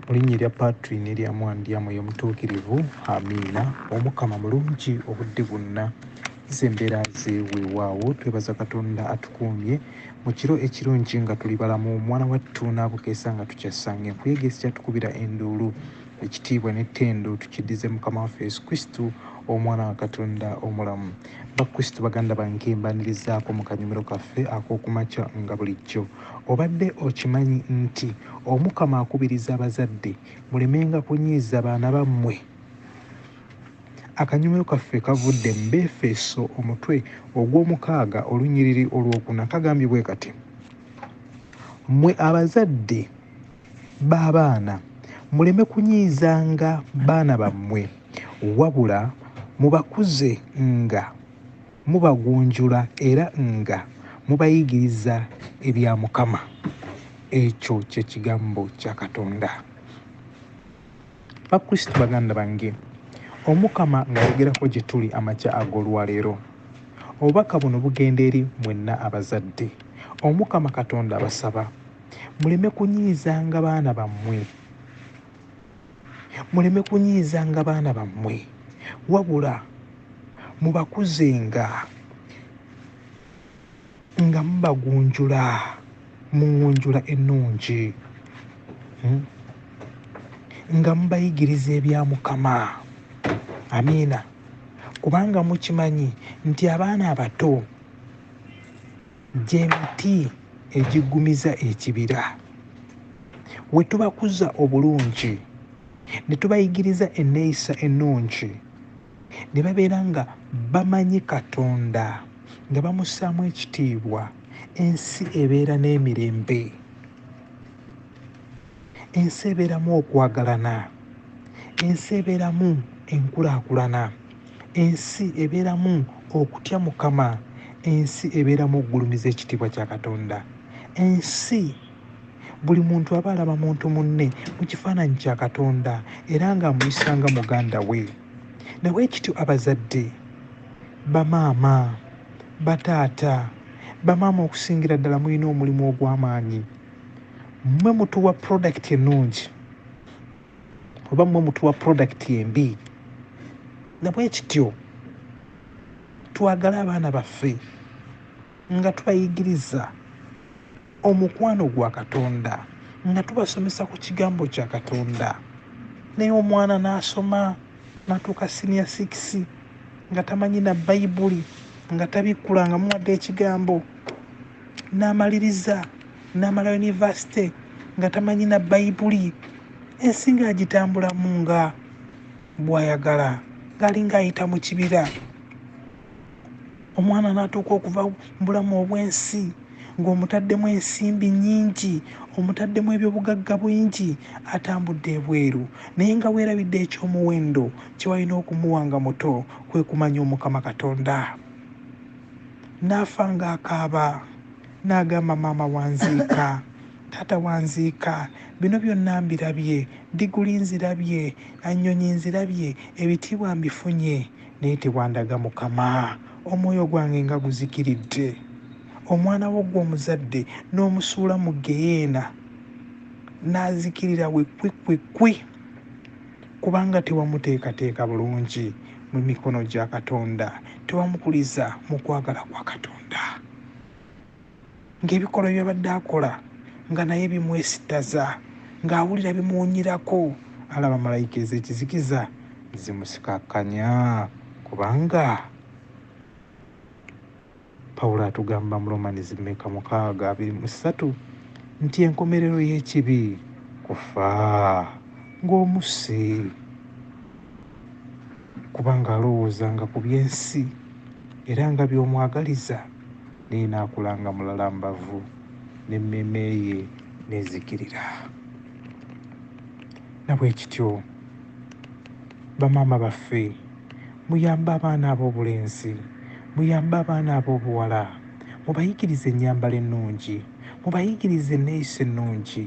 Linnya lya Patri n'erya Mwandya mwoyo mutuukirivu. Amiina. Omukama mulungi obudde bwonna. Ze embeera ze weewaawo. Twebaza Katonda atukuumye mu kiro ekirungi nga tuli balamu. Omwana wattu n'abukeesa nga tukyasanga. Enkuyege sikytukubira enduulu. Ekitiibwa n'ettendo tukiddize Mukama waffe Yesu Kristo, omwana wa Katonda omulamu. Bakristo baganda bange, mbanirizaako mu kanyumiro kaffe ak'okumakya nga bulijjo. Obadde okimanyi nti Omukama akubiriza abazadde mulemenga kunyiiza baana bammwe? Akanyumiro kaffe kavudde mu Befeso omutwe ogw'omukaaga olunnyiriri olwokuna. Kagambye bwe kati: mmwe abazadde b'abaana muleme kunyiizanga baana bammwe, wabula mubakuze nga mubagunjula era nga mubayigiriza ebya Mukama. Ekyo kye kigambo kya Katonda. Bakristo baganda bange, Omukama ng'ayogerako gye tuli amakya ag'olwaleero. Obubaka buno bugenda eri mwenna abazadde. Omukama Katonda abasaba muleme kunyiizanga baana bammwe, muleme kunyiizanga baana bammwe, wabula mubakuzenga nga mubagunjula mu ngunjula ennungi, nga mubayigiriza ebya Mukama. Amiina. Kubanga mukimanyi nti abaana abato gy'emiti egiggumiza ekibira. We tubakuza obulungi ne tubayigiriza enneeyisa ennungi, ne babeera nga bamanyi Katonda, nga bamussaamu ekitiibwa, ensi ebeera n'emirembe, ensi ebeeramu okwagalana, ensi ebeeramu enkulaakulana, ensi ebeeramu okutya Mukama, ensi ebeeramu okugulumiza ekitiibwa kya Katonda. Ensi buli muntu aba alaba muntu munne mu kifaananyi kya Katonda era ng'amuyisanga muganda we. Nawe ekityo abazadde, bamaama, bataata, bamaama okusingira ddala mulina omulimu ogw'amaanyi. Mmwe mutuwa prodakiti ennungi oba mmwe mutuwa prodakiti embi. Nabwe ekityo twagale abaana baffe nga tubayigiriza omukwano gwa Katonda, nga tubasomesa ku kigambo kya Katonda. Naye omwana n'asoma n'atuuka senior 6 nga tamanyi na Bayibuli, nga tabikkula nga muwadde ekigambo, n'amaliriza n'amala yunivasite nga tamanyi na Bayibuli, ensi ng'agitambulamu nga bwayagala, ng'alinga ayita mu kibira. Omwana n'atuuka okuva mu bulamu obw'ensi ng'omutaddemu ensimbi nnyingi, omutaddemu ebyobugagga bwingi, atambudde ebweru. Naye nga weerabidde ekyomuwendo kye walina okumuwa nga muto kwe kumanya Omukama Katonda. N'afa ng'akaaba n'agamba maama wanziika, taata wanziika, bino byonna mbirabye, diguli nzirabye, annyonyi nzirabye, ebitiibwa mbifunye, naye tewandaga Mukama. Omwoyo gwange nga guzikiridde. Omwana wo gw'omuzadde n'omusuula mu geyeena n'azikirira we kwi kubanga tewamuteekateeka bulungi mu mikono gya Katonda, tewamukuliza mu kwagala kwa Katonda. Ng'ebikolwa by'abadde akola nga naye bimwesittaza, ng'awulira bimuwunyirako, alaba malayika ez'ekizikiza zimusikakanya. Kubanga Pawulo atugamba mu Romans 6:23 nti enkomerero y'ekibi kufa ng'omusse. Kubanga alowoozanga ku by'ensi era nga by'omwagaliza, naye n'akulanga mulala mbavu, n'emmeeme ye n'ezikirira. Nabwe kityo bamaama baffe, muyambe abaana ab'obulenzi, muyambe abaana ab'obuwala, mubayigirize ennyambala ennungi, mubayigirize enneeyisa ennungi,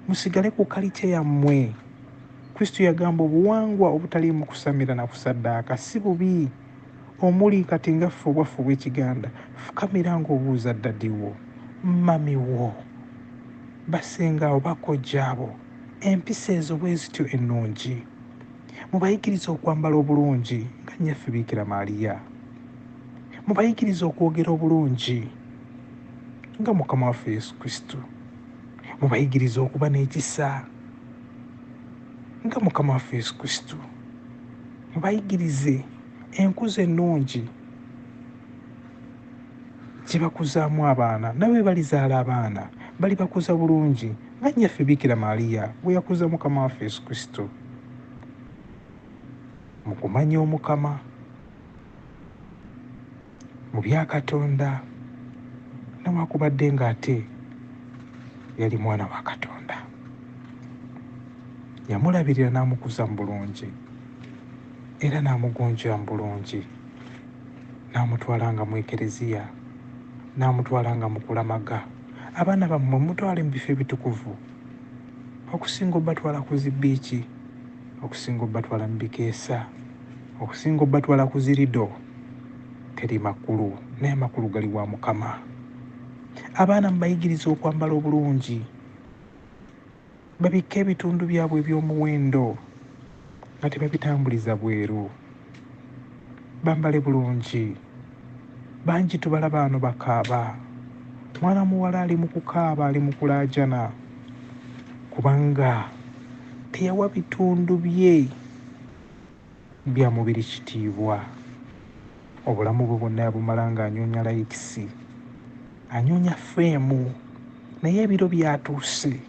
musigale ku kalitya yammwe. Kristo yagamba obuwangwa obutaliimu kusamira na kusaddaaka si bubi. Omuli kati nga ffe obwaffe obw'Ekiganda, fukamira ng'obuuza ddaddi wo, mami wo, basenga abo bakojja abo empisa ezo bwe zityo ennungi. Mubayigiriza okwambala obulungi nga nnyaffe Biikira Maaliya. Mubayigiriza okwogera obulungi nga Mukama waffe Yesu Kristo. Mubayigiriza okuba n'ekisa nga Mukama waffe Yesu Kristo. Mubayigirize enkuzo ennungi gye bakuzaamu abaana, nawe balizaala abaana balibakuza bulungi nga nnyaffe Biikira Maaliya bwe yakuza Mukama waffe Yesu Kristo. Mu kumanya Omukama, mu bya Katonda, newaakubadde ng'ate yali mwana wa Katonda. Yamulabirira n'amukuza mu bulungi era n'amugonjera mu bulungi, n'amutwalanga mu ekereziya, n'amutwalanga mu kulamaga. Abaana bammwe mutwale mu bifo ebitukuvu, okusinga obatwala ku zibbiiki, okusinga obatwala mu bikeesa, okusinga obatwala ku zirido. Teri makulu, naye amakulu gali wa Mukama. Abaana mubayigiriza okwambala obulungi, babikke ebitundu byabwe eby'omuwendo nga tebabitambuliza bweru, bambale bulungi. Bangi tubalaba bano bakaaba, mwana muwala ali mu kukaaba, ali mu kulaajana, kubanga teyawa bitundu bye bya mubiri kitiibwa. Obulamu bwe bwonna yabumala ng'anyoonya layikisi, anyoonya feemu, naye ebiro byatuuse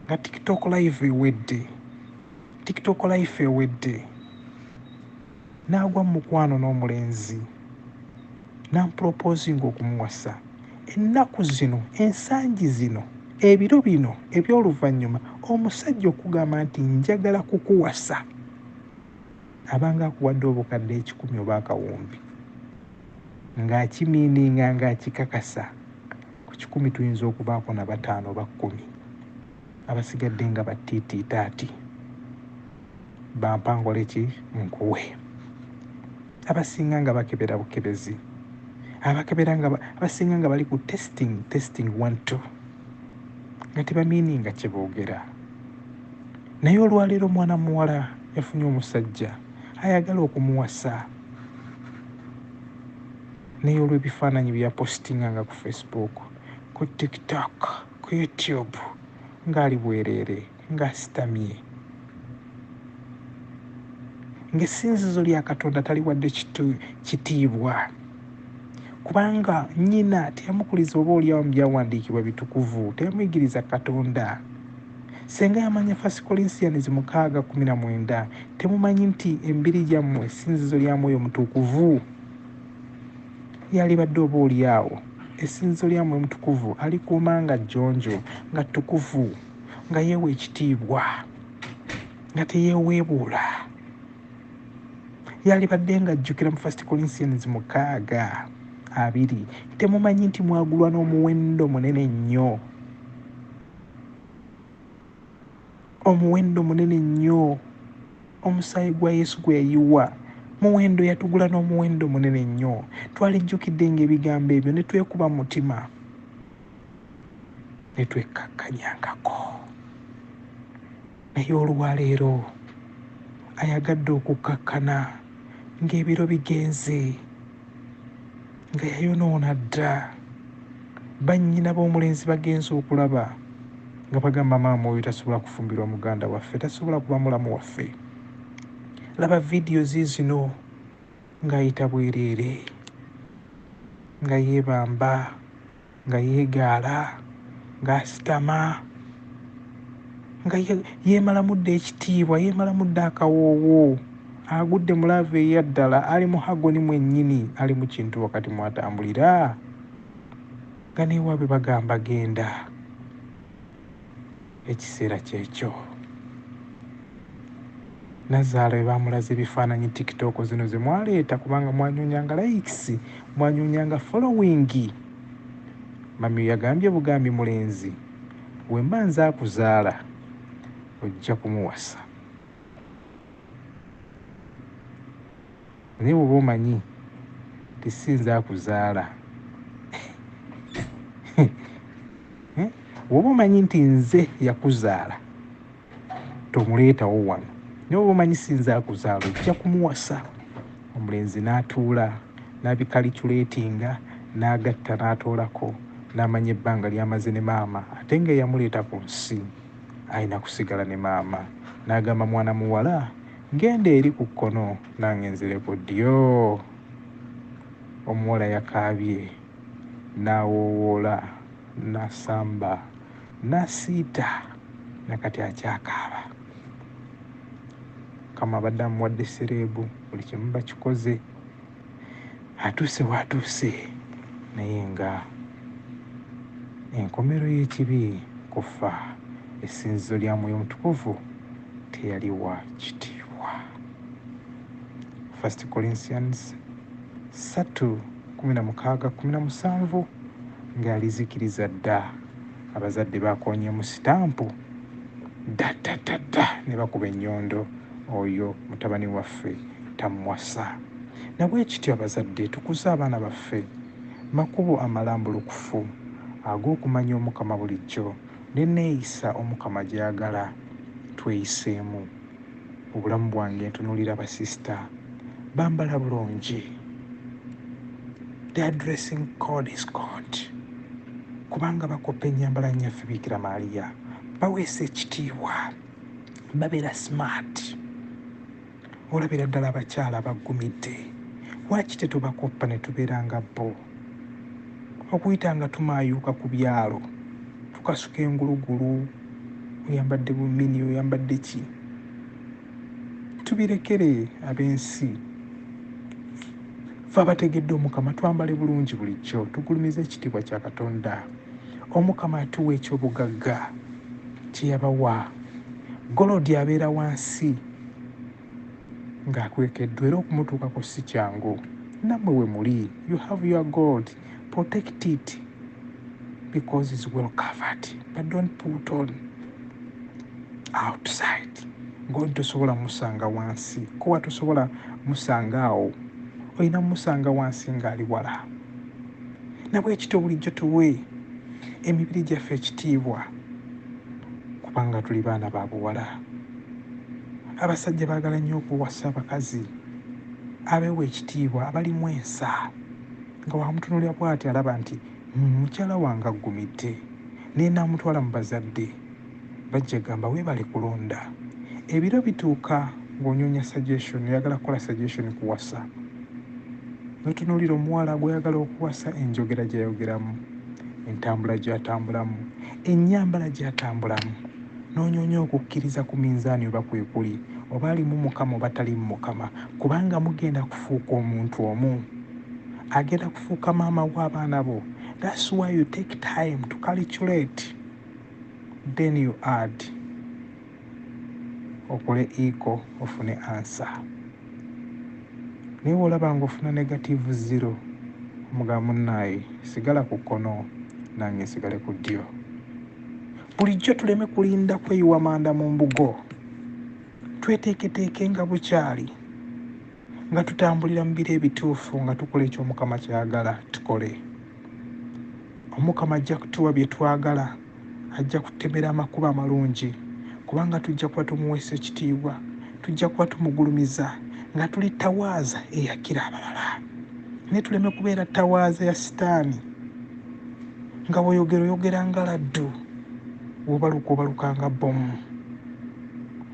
nga TikTok live ewedde, n'agwa mu mukwano n'omulenzi, n'amuproposinga okumuwasa. Ennaku zino, ensangi zino, ebiro bino eby'oluvannyuma, omusajja okugamba nti njagala kukuwasa, abanga akuwadde obukadde 10 oba akawumbi, ng'akimiininga ng'akikakasa. Ku 10 tuyinza okubaako na 5 oba 10, abasigadde nga battiitiitaati. Bampangole ki nkuwe. Abasinga nga bakebera bukebezi, abasinga nga bali ku testing 1-2, nga tebamiininga kye boogera. Naye olwaleero mwana muwala yafunye omusajja ayagala okumuwasa, naye olw'ebifaananyi bya postinga nga ku Facebook, ku TikTok, ku YouTube, ng'ali bwereere, ng'asitamye, ng'essinzizo lya Katonda taliwadde kitiibwa, kubanga nnyina teyamukuliza oba oliawo mu byawandiikibwa bitukuvu, teyamuyigiriza Katonda. Senga yamanya 1 Corinthians 6:19, temumanyi nti embiri gyammwe essinzizo lya Mwoyo Mutukuvu? Yalibadde oba oliawo essinzizo lya Mwoyo Mutukuvu alikuuma nga jjonjo, nga ttukuvu, nga yeewa ekitiibwa, nga teyeeweebuula. Yalibadde nga ajjukira mu 1 Corinthians 6:2, temumanyi nti mwagulwa n'omuwendo munene nnyo, omuwendo munene nnyo, omusaayi gwa Yesu gwe yayiwa, muwendo yatugula n'omuwendo munene nnyo. Twalijjukidde ng'ebigambo ebyo ne twekuba mu mutima, ne twekkakkanyangako. Naye olwaleero ayagadde okukkakkana ng'ebiro bigenze, nga yayonoona dda. Bannyina b'omulenzi bagenze okulaba nga bagamba maama oyo tasobola kufumbirwa muganda waffe, tasobola kuba mulamu waffe. Laba vidiyo zino ng'ayita bwereere, nga yeebamba, nga yeegaala, ng'asitama, nga yeemalamudde ekitiibwa, yeemalamudde akawoowo, agudde mu laava eyaddala, ali mu hagoni mwennyini, ali mu kintu wakati mwatambulira, nga neewaabwe bagamba genda. Ekiseera kyekyo Nazaala we baamulaza ebifaananyi TikTok zino ze mwaleeta, kubanga mwanyoonyanga likes, mwanyoonyanga following. Mami yagambye bugambi mulenzi, bwe mba nze akuzaala ojja kumuwasa. Naye bw'oba omanyi ti si nze akuzaala, bw'oba omanyi nti nze yakuzaala tomuleetawo wano naye oba omanyi sinza akuzaala ojja kumuwasa. Omulenzi n'atuula n'abikalikyuleetinga n'agatta n'atoolako n'amanya ebbanga ly'amaze ne maama ate nga eyamuleeta ku nsi alina kusigala ne maama. N'agamba mwana muwala ngenda eri ku kkono nange nzire ku ddyo. Omuwala yakaabye n'awoowoola n'asamba n'asiita nakati akyakaaba. Mukama abadde amuwadde sereebu buli kimu bakikoze atuuse waatuuse naye nga enkomero y'ekibi kufa essinzizo lya Mwoyo Mutukuvu teyali wa kitiibwa. 1 Corinthians 3:16-17 ng'alizikiriza dda abazadde bakoonyeemu sitampu dda ne bakuba ennyondo oyo mutabani waffe tamuwasa. Nabwe kityo abazadde tukuze abaana baffe makubo amalambulukufu ag'okumanya Omukama bulijjo n'enneeyisa Omukama gy'ayagala tweyiseemu. Obulamu bwange ntunuulira basisita bambala bulungi. Their dressing code is God. Kubanga bakopa ennyambala nnyaffe Bikira Maria baweesa ekitiibwa babeera smart. Olabira ddala abakyala baggumidde. Lwaki tetubakoppa ne tubeera nga bo? Okuyita nga tumaayuuka ku byalo tukasuka engulugulu, oyambadde bumini, oyambadde ki? Tubirekere ab'ensi. Ffe abategedde Omukama twambale bulungi bulijjo, tugulumize ekitiibwa kya Katonda. Omukama atuwa ekyobugagga kye yabawa. Golodi abeera wansi ng'akwekeddwa era okumutuukako si kyangu. Nammwe we muli, you have your gold, protect it because it's well covered, but don't put on outside. God tosobola musanga wansi, kuba tosobola musanga awo, olina musanga wansi ng'ali wala. Nabwe ekito bulijjo tuwe emibiri gyaffe ekitiibwa kubanga tuli baana ba buwala. Abasajja baagala nnyo okuwasa abakazi abeewa ekitiibwa abalimu ensa, nga wamutunuulira bw'ati alaba nti mukyala wange aggumidde naye naamutwala mu bazadde bajja gamba weebale kulonda. Ebiro bituuka ng'onyoonya suggestion, oyagala kukola suggestion kuwasa, notunuulira omuwala gw'oyagala okuwasa enjogera gy'ayogeramu, entambula gy'atambulamu, ennyambala gy'atambulamu, n'onyoonya okukkiriza ku minzaani oba kwe kuli, oba alimu Mukama oba talimu Mukama, kubanga mugenda kufuuka omuntu omu, agenda kufuuka maama w'abaana bo. That's why you take time to calculate, then you add, okole equal ofune answer. Naye olaba ng'ofuna negative 0, omugamba munnaye sigala ku kkono nange nsigale ku ddyo. Bulijjo tuleme kulinda kweyiwa manda mu mbugo, tweteeketeeke nga bukyali, nga tutambulira mu biro ebituufu, nga tukola ekyo Omukama ky'ayagala tukole. Omukama ajja kutuwa bye twagala, ajja kutemera amakubo amalungi, kubanga tujja kuba tumuweesa ekitiibwa, tujja kuba tumugulumiza nga tuli tawaaza eyakira abalala. Naye tuleme kubeera tawaaza ya sitaani, nga bw'oyogera nga laddu, obaluka nga bomu,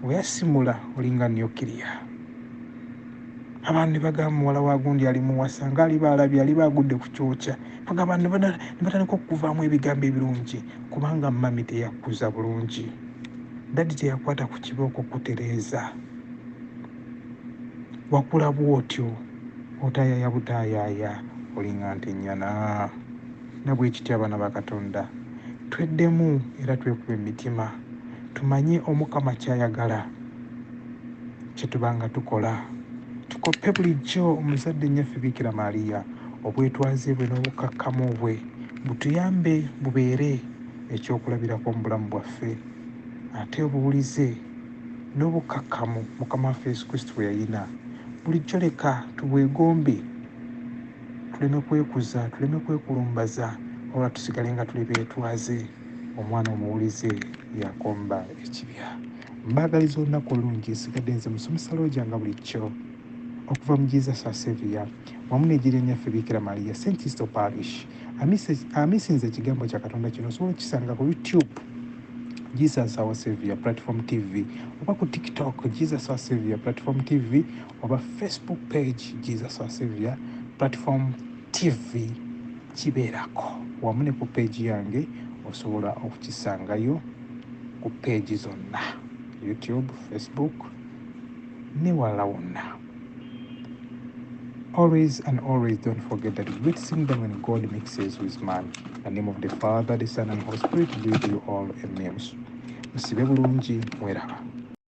oyasimula olinga nyukiriya. Abantu ne bagamba muwala wa gundi ali muwasa ng'aliba alabye, aliba agudde ku kyokya. Bagamba ne batandika okuvaamu ebigambo ebirungi, kubanga mami teyakkuza bulungi, dadi teyakwata ku kibooko kutereeza. Wakula bw'otyo otaayaaya butaayaaya olinga ntennyana. Nabwe kityo abaana ba Katonda tweddemu era twekuba emitima, tumanye Omukama ky'ayagala kye tubanga tukola. Tukoppe bulijjo omuzadde nnyaffe Bikira Maria, obwetwaze bwe n'obukakkamu bwe butuyambe bubeere ekyokulabirako mu bulamu bwaffe, ate obuwulize n'obukakkamu Mukama waffe Yesu Kristo bwe yalina. Bulijjo leka tubwegombe, tuleme kwekuza, tuleme kwekulumbaza, wabula tusigale nga tuli beetwaze. Omwana omuwulize yakomba ekibya. Mbaagaliza olunaku olungi, sigadde nze musomesa Looja nga bulijjo okuva mu Jesus our Saviour wamu n'ejjira lyaffe Bikira Maria St. Isto Parish. Amisinza ekigambo kya Katonda kino osobola okukisanga ku YouTube Jesus our Saviour Platform TV, oba ku TikTok Jesus our Saviour Platform TV, oba Facebook page Jesus our Saviour Platform TV kibeerako, wamu ne ku page yange osobola okukisangayo ku page zonna YouTube, Facebook ne wala wonna. Always and always don't forget that great kingdom when God mixes with man. In the name of the Father, the Son and Holy Spirit be with you all. Amen. Musibe bulungi, mweraba.